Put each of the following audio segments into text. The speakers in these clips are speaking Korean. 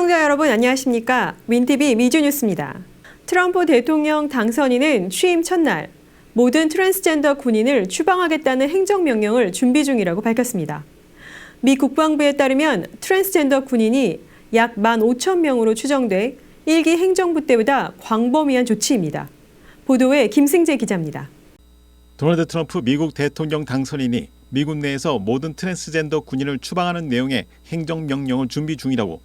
시청자 여러분 안녕하십니까? 윈TV 미주뉴스입니다. 트럼프 대통령 당선인은 취임 첫날 모든 트랜스젠더 군인을 추방하겠다는 행정명령을 준비 중이라고 밝혔습니다. 미 국방부에 따르면 트랜스젠더 군인이 약 15,000명으로 추정돼 1기 행정부 때보다 광범위한 조치입니다. 보도에 김승재 기자입니다. 도널드 트럼프 미국 대통령 당선인이 미군 내에서 모든 트랜스젠더 군인을 추방하는 내용의 행정명령을 준비 중이라고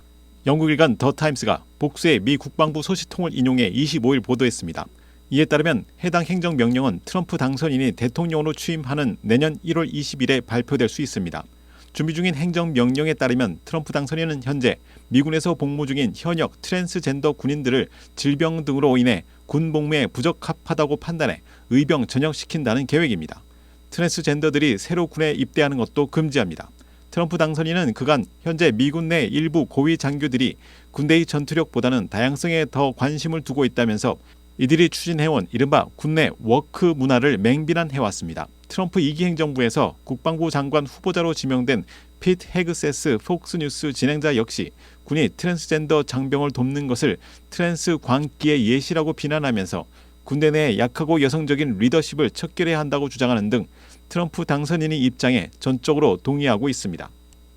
영국 일간 더 타임스가 복수의 미 국방부 소식통을 인용해 25일 보도했습니다. 이에 따르면 해당 행정명령은 트럼프 당선인이 대통령으로 취임하는 내년 1월 20일에 발표될 수 있습니다. 준비 중인 행정명령에 따르면 트럼프 당선인은 현재 미군에서 복무 중인 현역 트랜스젠더 군인들을 질병 등으로 인해 군 복무에 부적합하다고 판단해 의병 전역시킨다는 계획입니다. 트랜스젠더들이 새로 군에 입대하는 것도 금지합니다. 트럼프 당선인은 그간 현재 미군 내 일부 고위 장교들이 군대의 전투력보다는 다양성에 더 관심을 두고 있다면서 이들이 추진해온 이른바 군내 워크 문화를 맹비난해왔습니다. 트럼프 2기 행정부에서 국방부 장관 후보자로 지명된 피트 헤그세스 폭스뉴스 진행자 역시 군이 트랜스젠더 장병을 돕는 것을 트랜스 광기의 예시라고 비난하면서 군대 내 약하고 여성적인 리더십을 척결해야 한다고 주장하는 등 트럼프 당선인의 입장에 전적으로 동의하고 있습니다.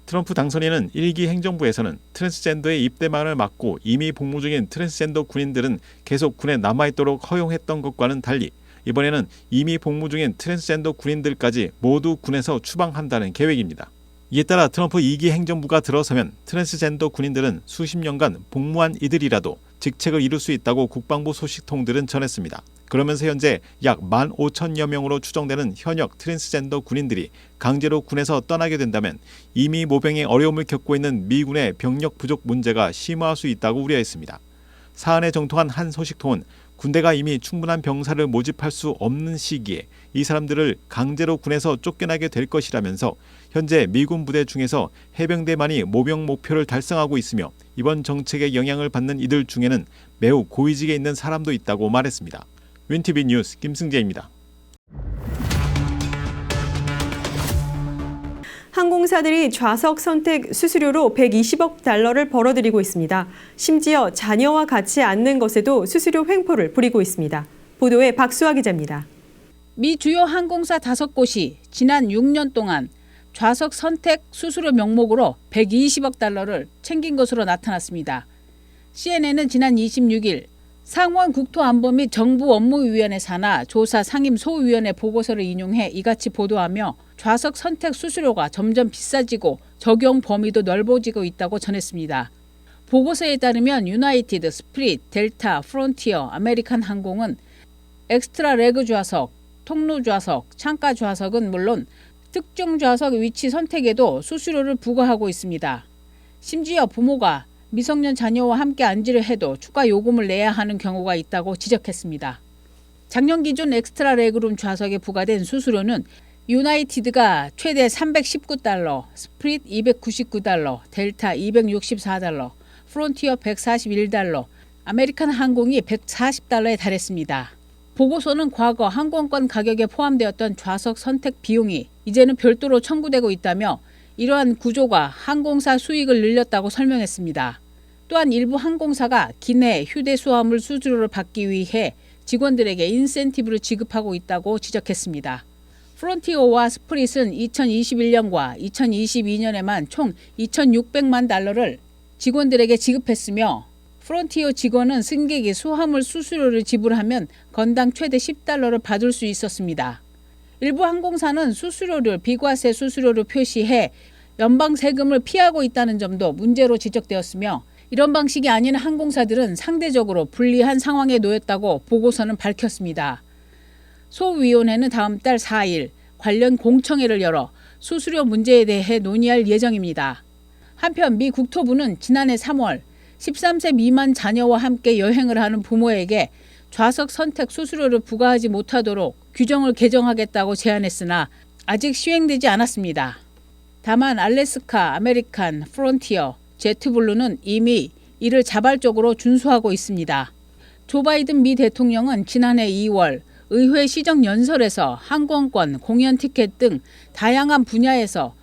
트럼프 당선인은 1기 행정부에서는 트랜스젠더의 입대만을 막고 이미 복무 중인 트랜스젠더 군인들은 계속 군에 남아있도록 허용했던 것과는 달리 이번에는 이미 복무 중인 트랜스젠더 군인들까지 모두 군에서 추방한다는 계획입니다. 이에 따라 트럼프 2기 행정부가 들어서면 트랜스젠더 군인들은 수십 년간 복무한 이들이라도 직책을 이룰 수 있다고 국방부 소식통들은 전했습니다. 그러면서 현재 약 15,000여 명으로 추정되는 현역 트랜스젠더 군인들이 강제로 군에서 떠나게 된다면 이미 모병에 어려움을 겪고 있는 미군의 병력 부족 문제가 심화할 수 있다고 우려했습니다. 사안에 정통한 한 소식통은 군대가 이미 충분한 병사를 모집할 수 없는 시기에 이 사람들을 강제로 군에서 쫓겨나게 될 것이라면서 현재 미군 부대 중에서 해병대만이 모병 목표를 달성하고 있으며 이번 정책의 영향을 받는 이들 중에는 매우 고위직에 있는 사람도 있다고 말했습니다. 윈TV 뉴스 김승재입니다. 항공사들이 좌석 선택 수수료로 120억 달러를 벌어들이고 있습니다. 심지어 자녀와 같이 앉는 것에도 수수료 횡포를 부리고 있습니다. 보도에 박수아 기자입니다. 미 주요 항공사 5곳이 지난 6년 동안 좌석 선택 수수료 명목으로 120억 달러를 챙긴 것으로 나타났습니다. CNN은 지난 26일 상원 국토안보 및 정부업무위원회 산하 조사 상임 소위원회 보고서를 인용해 이같이 보도하며 좌석 선택 수수료가 점점 비싸지고 적용 범위도 넓어지고 있다고 전했습니다. 보고서에 따르면 유나이티드, 스프릿, 델타, 프론티어, 아메리칸 항공은 엑스트라 레그 좌석, 통로 좌석, 창가 좌석은 물론 특정 좌석 위치 선택에도 수수료를 부과하고 있습니다. 심지어 부모가 미성년 자녀와 함께 앉으려 해도 추가 요금을 내야 하는 경우가 있다고 지적했습니다. 작년 기준 엑스트라 레그룸 좌석에 부과된 수수료는 유나이티드가 최대 319달러, 스프릿 299달러, 델타 264달러, 프론티어 141달러, 아메리칸 항공이 140달러에 달했습니다. 보고서는 과거 항공권 가격에 포함되었던 좌석 선택 비용이 이제는 별도로 청구되고 있다며 이러한 구조가 항공사 수익을 늘렸다고 설명했습니다. 또한 일부 항공사가 기내 휴대 수화물 수수료를 받기 위해 직원들에게 인센티브를 지급하고 있다고 지적했습니다. 프론티어와 스프릿은 2021년과 2022년에만 총 2,600만 달러를 직원들에게 지급했으며 프론티어 직원은 승객이 수화물 수수료를 지불하면 건당 최대 10달러를 받을 수 있었습니다. 일부 항공사는 수수료를 비과세 수수료로 표시해 연방 세금을 피하고 있다는 점도 문제로 지적되었으며 이런 방식이 아닌 항공사들은 상대적으로 불리한 상황에 놓였다고 보고서는 밝혔습니다. 소위원회는 다음 달 4일 관련 공청회를 열어 수수료 문제에 대해 논의할 예정입니다. 한편 미 국토부는 지난해 3월 13세 미만 자녀와 함께 여행을 하는 부모에게 좌석 선택 수수료를 부과하지 못하도록 규정을 개정하겠다고 제안했으나 아직 시행되지 않았습니다. 다만 알래스카, 아메리칸, 프론티어, 제트블루는 이미 이를 자발적으로 준수하고 있습니다. 조 바이든 미 대통령은 지난해 2월 의회 시정연설에서 항공권, 공연 티켓 등 다양한 분야에서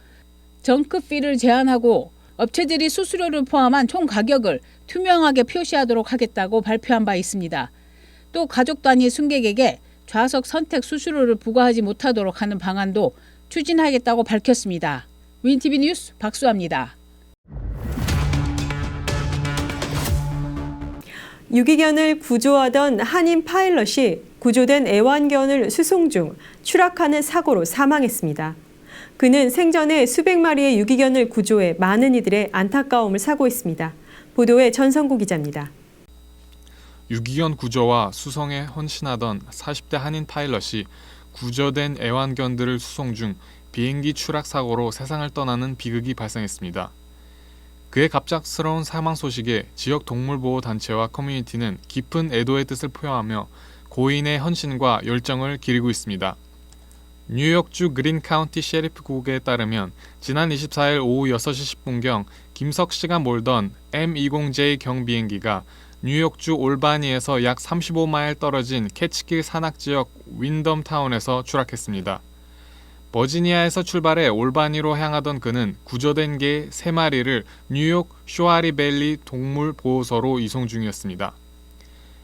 정크피를 제한하고 업체들이 수수료를 포함한 총 가격을 투명하게 표시하도록 하겠다고 발표한 바 있습니다. 또 가족 단위 승객에게 좌석 선택 수수료를 부과하지 못하도록 하는 방안도 추진하겠다고 밝혔습니다. 윈티비 뉴스 박수아입니다. 유기견을 구조하던 한인 파일럿이 구조된 애완견을 수송 중 추락하는 사고로 사망했습니다. 그는 생전에 수백 마리의 유기견을 구조해 많은 이들의 안타까움을 사고 있습니다. 보도에 전성구 기자입니다. 유기견 구조와 수송에 헌신하던 40대 한인 파일럿이 구조된 애완견들을 수송 중 비행기 추락 사고로 세상을 떠나는 비극이 발생했습니다. 그의 갑작스러운 사망 소식에 지역 동물보호단체와 커뮤니티는 깊은 애도의 뜻을 표하며 고인의 헌신과 열정을 기리고 있습니다. 뉴욕주 그린 카운티 셰리프국에 따르면 지난 24일 오후 6시 10분경 김석 씨가 몰던 M20J 경비행기가 뉴욕주 올바니에서 약 35마일 떨어진 캐치길 산악지역 윈덤타운에서 추락했습니다. 버지니아에서 출발해 올바니로 향하던 그는 구조된 개 3마리를 뉴욕 쇼아리밸리 동물보호소로 이송 중이었습니다.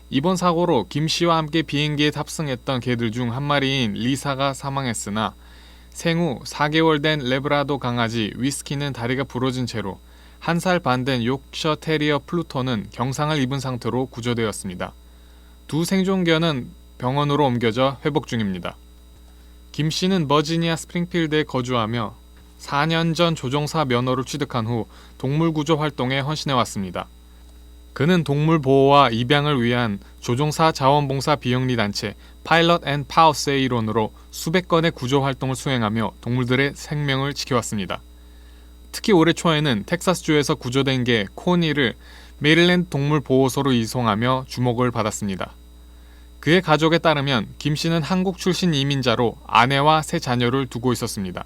이번 사고로 김 씨와 함께 비행기에 탑승했던 개들 중 한 마리인 리사가 사망했으나 생후 4개월 된 레브라도 강아지 위스키는 다리가 부러진 채로 1살 반 된 요크셔 테리어 플루토는 경상을 입은 상태로 구조되었습니다. 두 생존견은 병원으로 옮겨져 회복 중입니다. 김 씨는 버지니아 스프링필드에 거주하며 4년 전 조종사 면허를 취득한 후 동물구조 활동에 헌신해왔습니다. 그는 동물 보호와 입양을 위한 조종사 자원봉사 비영리 단체 파일럿 앤 파우스의 일원으로 수백 건의 구조 활동을 수행하며 동물들의 생명을 지켜왔습니다. 특히 올해 초에는 텍사스주에서 구조된 개 코니를 메릴랜드 동물보호소로 이송하며 주목을 받았습니다. 그의 가족에 따르면 김 씨는 한국 출신 이민자로 아내와 세 자녀를 두고 있었습니다.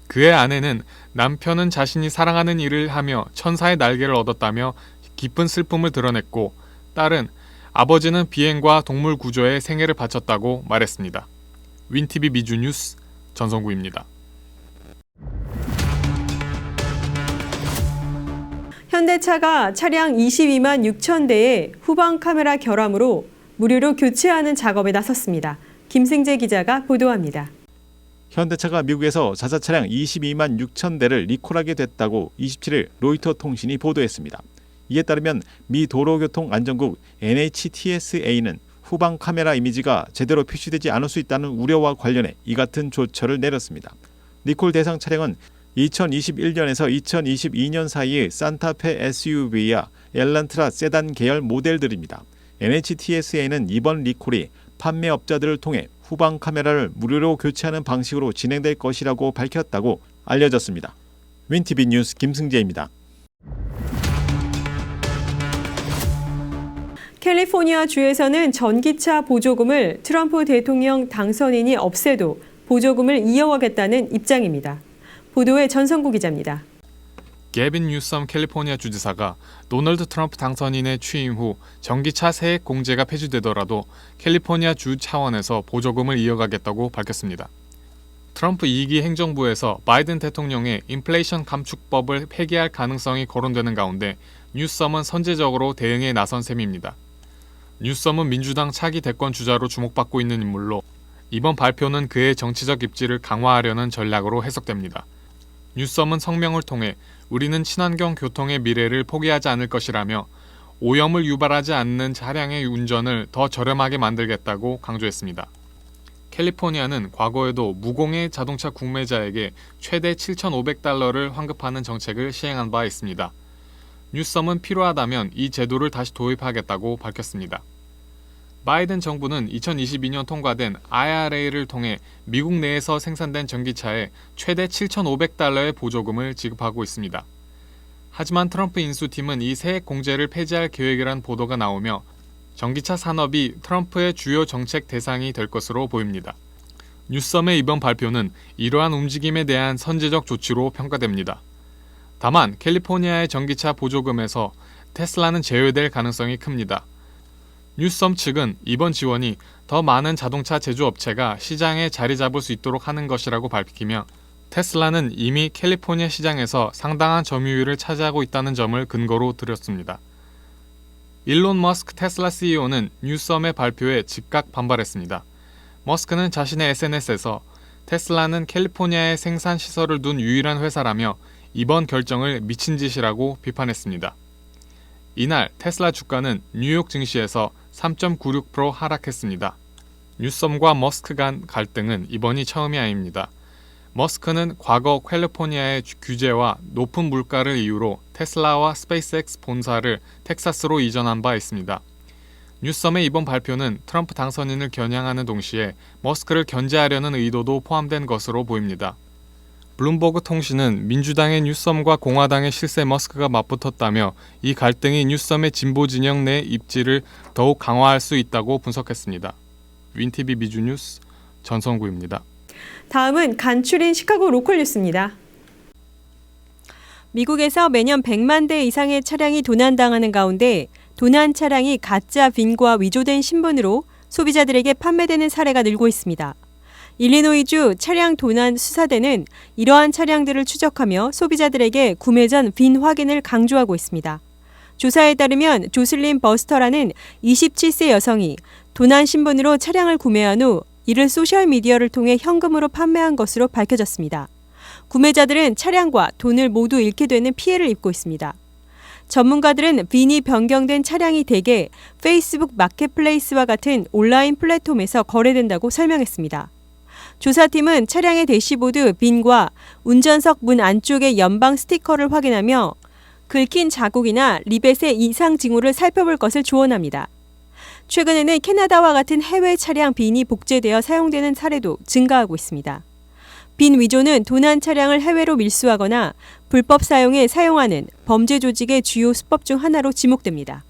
그의 아내는 남편은 자신이 사랑하는 일을 하며 천사의 날개를 얻었다며 깊은 슬픔을 드러냈고 딸은 아버지는 비행과 동물 구조에 생애를 바쳤다고 말했습니다. 윈티비 미주 뉴스 전성구입니다. 현대차가 차량 22만 6천 대의 후방 카메라 결함으로 무료로 교체하는 작업에 나섰습니다. 김승재 기자가 보도합니다. 현대차가 미국에서 자사 차량 22만 6천 대를 리콜하게 됐다고 27일 로이터 통신이 보도했습니다. 이에 따르면 미 도로교통안전국 NHTSA는 후방 카메라 이미지가 제대로 표시되지 않을 수 있다는 우려와 관련해 이 같은 조처를 내렸습니다. 리콜 대상 차량은 2021년에서 2022년 사이의 산타페 SUV와 엘란트라 세단 계열 모델들입니다. NHTSA는 이번 리콜이 판매업자들을 통해 후방 카메라를 무료로 교체하는 방식으로 진행될 것이라고 밝혔다고 알려졌습니다. 윈티비 뉴스 김승재입니다. 캘리포니아 주에서는 전기차 보조금을 트럼프 대통령 당선인이 없애도 보조금을 이어가겠다는 입장입니다. 보도에 전성구 기자입니다. 게빈 뉴섬 캘리포니아 주지사가 도널드 트럼프 당선인의 취임 후 전기차 세액 공제가 폐지되더라도 캘리포니아 주 차원에서 보조금을 이어가겠다고 밝혔습니다. 트럼프 2기 행정부에서 바이든 대통령의 인플레이션 감축법을 폐기할 가능성이 거론되는 가운데 뉴섬은 선제적으로 대응에 나선 셈입니다. 뉴섬은 민주당 차기 대권 주자로 주목받고 있는 인물로 이번 발표는 그의 정치적 입지를 강화하려는 전략으로 해석됩니다. 뉴섬은 성명을 통해 우리는 친환경 교통의 미래를 포기하지 않을 것이라며 오염을 유발하지 않는 차량의 운전을 더 저렴하게 만들겠다고 강조했습니다. 캘리포니아는 과거에도 무공해 자동차 구매자에게 최대 $7,500를 환급하는 정책을 시행한 바 있습니다. 뉴섬은 필요하다면 이 제도를 다시 도입하겠다고 밝혔습니다. 바이든 정부는 2022년 통과된 IRA를 통해 미국 내에서 생산된 전기차에 최대 $7,500의 보조금을 지급하고 있습니다. 하지만 트럼프 인수팀은 이 세액 공제를 폐지할 계획이란 보도가 나오며 전기차 산업이 트럼프의 주요 정책 대상이 될 것으로 보입니다. 뉴섬의 이번 발표는 이러한 움직임에 대한 선제적 조치로 평가됩니다. 다만 캘리포니아의 전기차 보조금에서 테슬라는 제외될 가능성이 큽니다. 뉴섬 측은 이번 지원이 더 많은 자동차 제조업체가 시장에 자리 잡을 수 있도록 하는 것이라고 밝히며 테슬라는 이미 캘리포니아 시장에서 상당한 점유율을 차지하고 있다는 점을 근거로 들었습니다. 일론 머스크 테슬라 CEO는 뉴썸의 발표에 즉각 반발했습니다. 머스크는 자신의 SNS에서 테슬라는 캘리포니아에 생산 시설을 둔 유일한 회사라며 이번 결정을 미친 짓이라고 비판했습니다. 이날 테슬라 주가는 뉴욕 증시에서 3.96% 하락했습니다. 뉴썸과 머스크 간 갈등은 이번이 처음이 아닙니다. 머스크는 과거 캘리포니아의 규제와 높은 물가를 이유로 테슬라와 스페이스X 본사를 텍사스로 이전한 바 있습니다. 뉴썸의 이번 발표는 트럼프 당선인을 겨냥하는 동시에 머스크를 견제하려는 의도도 포함된 것으로 보입니다. 블룸버그 통신은 민주당의 뉴썸과 공화당의 실세 머스크가 맞붙었다며 이 갈등이 뉴썸의 진보 진영 내 입지를 더욱 강화할 수 있다고 분석했습니다. 윈티비 미주 뉴스 전성구입니다. 다음은 간추린 시카고 로컬 뉴스입니다. 미국에서 매년 100만 대 이상의 차량이 도난당하는 가운데 도난 차량이 가짜 빈과 위조된 신분으로 소비자들에게 판매되는 사례가 늘고 있습니다. 일리노이주 차량 도난 수사대는 이러한 차량들을 추적하며 소비자들에게 구매 전 빈 확인을 강조하고 있습니다. 조사에 따르면 조슬린 버스터라는 27세 여성이 도난 신분으로 차량을 구매한 후 이를 소셜미디어를 통해 현금으로 판매한 것으로 밝혀졌습니다. 구매자들은 차량과 돈을 모두 잃게 되는 피해를 입고 있습니다. 전문가들은 빈이 변경된 차량이 대개 페이스북 마켓플레이스와 같은 온라인 플랫폼에서 거래된다고 설명했습니다. 조사팀은 차량의 대시보드 빈과 운전석 문 안쪽의 연방 스티커를 확인하며 긁힌 자국이나 리벳의 이상 징후를 살펴볼 것을 조언합니다. 최근에는 캐나다와 같은 해외 차량 빈이 복제되어 사용되는 사례도 증가하고 있습니다. 빈 위조는 도난 차량을 해외로 밀수하거나 불법 사용에 사용하는 범죄 조직의 주요 수법 중 하나로 지목됩니다.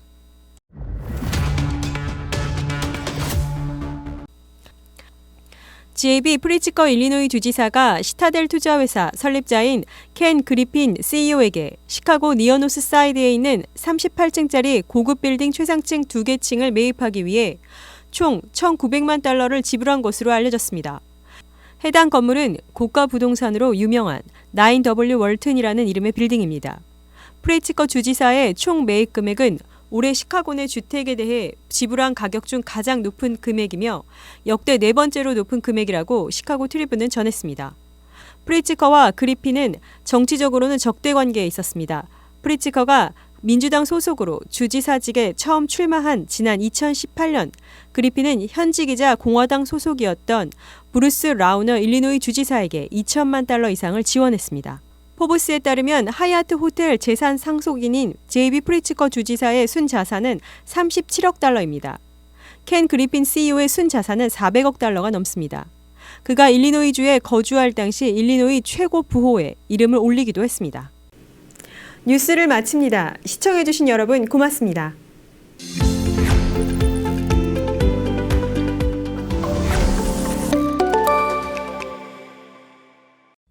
JB 프리츠커 일리노이 주지사가 시타델 투자회사 설립자인 켄 그리핀 CEO에게 시카고 니어노스 사이드에 있는 38층짜리 고급 빌딩 최상층 2개 층을 매입하기 위해 총 1,900만 달러를 지불한 것으로 알려졌습니다. 해당 건물은 고가 부동산으로 유명한 9W 월튼이라는 이름의 빌딩입니다. 프리츠커 주지사의 총 매입 금액은 올해 시카고 내 주택에 대해 지불한 가격 중 가장 높은 금액이며 역대 네 번째로 높은 금액이라고 시카고 트리뷴은 전했습니다. 프리츠커와 그리핀은 정치적으로는 적대 관계에 있었습니다. 프리츠커가 민주당 소속으로 주지사직에 처음 출마한 지난 2018년, 그리핀은 현직이자 공화당 소속이었던 브루스 라우너 일리노이 주지사에게 2천만 달러 이상을 지원했습니다. 포브스에 따르면 하얏트 호텔 재산 상속인인 JB 프리츠커 주지사의 순자산은 37억 달러입니다. 켄 그리핀 CEO의 순자산은 400억 달러가 넘습니다. 그가 일리노이주에 거주할 당시 일리노이 최고 부호에 이름을 올리기도 했습니다. 뉴스를 마칩니다. 시청해주신 여러분 고맙습니다.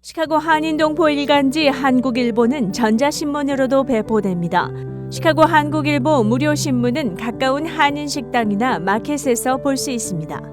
시카고 한인동포 일간지 한국일보는 전자신문으로도 배포됩니다. 시카고 한국일보 무료 신문은 가까운 한인식당이나 마켓에서 볼 수 있습니다.